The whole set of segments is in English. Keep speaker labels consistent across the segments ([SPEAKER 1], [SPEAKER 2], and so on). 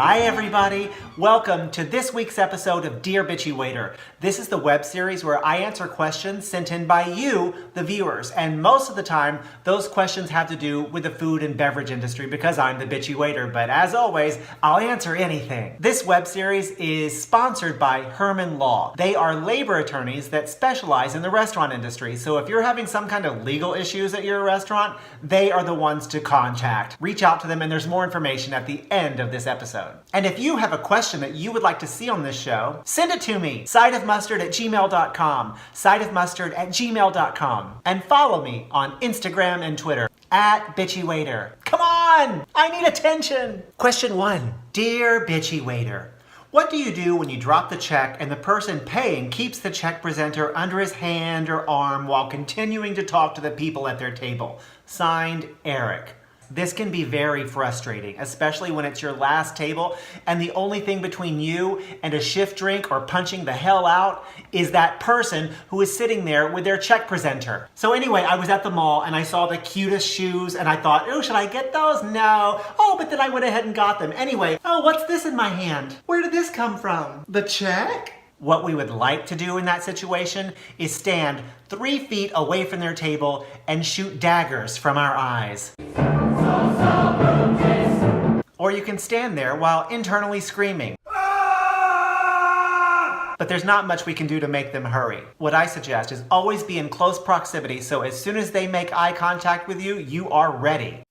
[SPEAKER 1] Hi everybody! Welcome to this week's episode of Dear Bitchy Waiter. This is the web series where I answer questions sent in by you, the viewers, and most of the time those questions have to do with the food and beverage industry because I'm the bitchy waiter, but as always, I'll answer anything. This web series is sponsored by Herman Law. They are labor attorneys that specialize in the restaurant industry, so if you're having some kind of legal issues at your restaurant, they are the ones to contact. Reach out to them and there's more information at the end of this episode. And if you have a question that you would like to see on this show, send it to me, sideofmustard@gmail.com, sideofmustard@gmail.com, and follow me on Instagram and Twitter @bitchywaiter. Come on! I need attention! Question 1. Dear Bitchy Waiter, what do you do when you drop the check and the person paying keeps the check presenter under his hand or arm while continuing to talk to the people at their table? Signed, Eric. This can be very frustrating, especially when it's your last table and the only thing between you and a shift drink or punching the hell out is that person who is sitting there with their check presenter. So anyway, I was at the mall and I saw the cutest shoes and I thought, oh, should I get those? No. Oh, but then I went ahead and got them. Anyway, oh, what's this in my hand? Where did this come from? The check? What we would like to do in that situation is stand 3 feet away from their table and shoot daggers from our eyes. Or you can stand there while internally screaming. But there's not much we can do to make them hurry. What I suggest is always be in close proximity so as soon as they make eye contact with you, you are ready.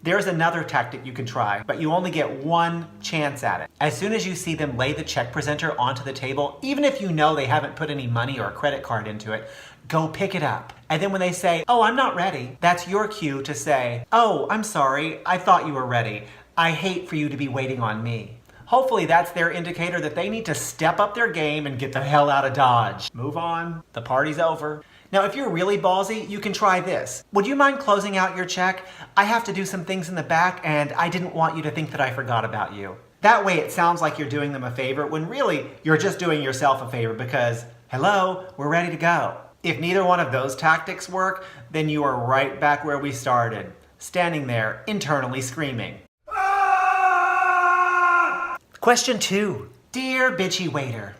[SPEAKER 1] There's another tactic you can try, but you only get one chance at it. As soon as you see them lay the check presenter onto the table, even if you know they haven't put any money or a credit card into it, go pick it up. And then when they say, oh, I'm not ready, that's your cue to say, oh, I'm sorry, I thought you were ready. I hate for you to be waiting on me. Hopefully that's their indicator that they need to step up their game and get the hell out of Dodge. Move on, the party's over. Now, if you're really ballsy, you can try this. Would you mind closing out your check? I have to do some things in the back and I didn't want you to think that I forgot about you. That way it sounds like you're doing them a favor when really you're just doing yourself a favor because, hello, we're ready to go. If neither one of those tactics work, then you are right back where we started, standing there internally screaming. Question 2. Dear Bitchy Waiter,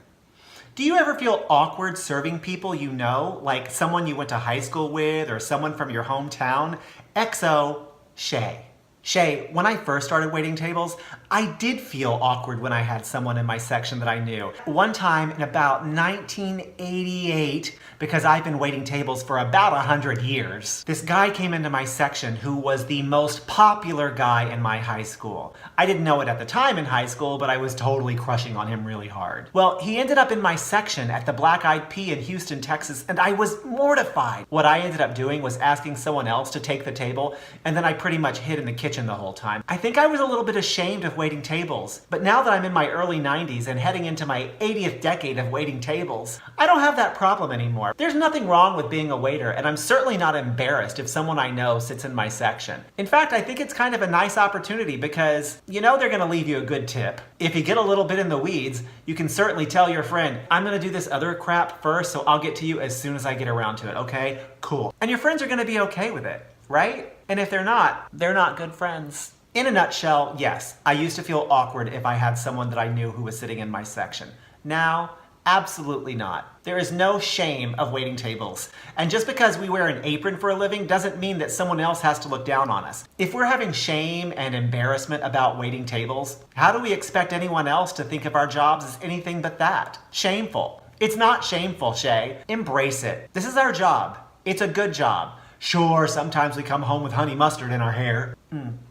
[SPEAKER 1] do you ever feel awkward serving people you know, like someone you went to high school with or someone from your hometown? XO, Shay. Shay, when I first started waiting tables, I did feel awkward when I had someone in my section that I knew. One time in about 1988, because I've been waiting tables for about 100 years, this guy came into my section who was the most popular guy in my high school. I didn't know it at the time in high school, but I was totally crushing on him really hard. Well, he ended up in my section at the Black Eyed Pea in Houston, Texas, and I was mortified. What I ended up doing was asking someone else to take the table, and then I pretty much hid in the kitchen the whole time. I think I was a little bit ashamed of waiting tables, but now that I'm in my early 90s and heading into my 80th decade of waiting tables, I don't have that problem anymore. There's nothing wrong with being a waiter, and I'm certainly not embarrassed if someone I know sits in my section. In fact, I think it's kind of a nice opportunity because you know they're going to leave you a good tip. If you get a little bit in the weeds, you can certainly tell your friend, I'm going to do this other crap first, so I'll get to you as soon as I get around to it, okay? Cool. And your friends are going to be okay with it, right? And if they're not good friends. In a nutshell, yes, I used to feel awkward if I had someone that I knew who was sitting in my section. Now, absolutely not. There is no shame of waiting tables. And just because we wear an apron for a living doesn't mean that someone else has to look down on us. If we're having shame and embarrassment about waiting tables, how do we expect anyone else to think of our jobs as anything but that? Shameful. It's not shameful, Shay. Embrace it. This is our job. It's a good job. Sure, sometimes we come home with honey mustard in our hair.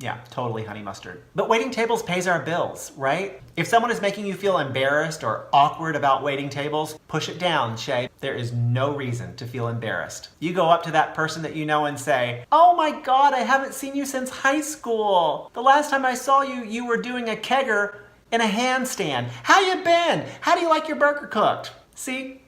[SPEAKER 1] Yeah, totally honey mustard. But waiting tables pays our bills, right? If someone is making you feel embarrassed or awkward about waiting tables, push it down, Shay. There is no reason to feel embarrassed. You go up to that person that you know and say, oh my God, I haven't seen you since high school. The last time I saw you, you were doing a kegger in a handstand. How you been? How do you like your burger cooked? See?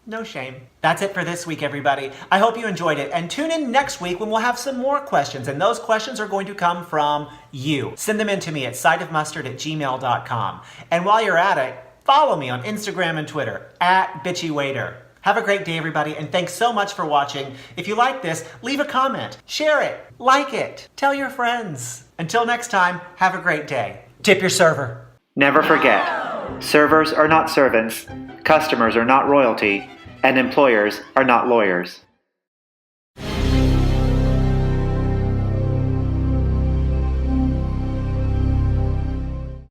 [SPEAKER 1] No shame. That's it for this week, everybody. I hope you enjoyed it. And tune in next week when we'll have some more questions. And those questions are going to come from you. Send them in to me at sideofmustard@gmail.com. And while you're at it, follow me on Instagram and Twitter @bitchywaiter. Have a great day, everybody, and thanks so much for watching. If you like this, leave a comment, share it, like it, tell your friends. Until next time, have a great day. Tip your server.
[SPEAKER 2] Never forget, servers are not servants, customers are not royalty, and employers are not lawyers.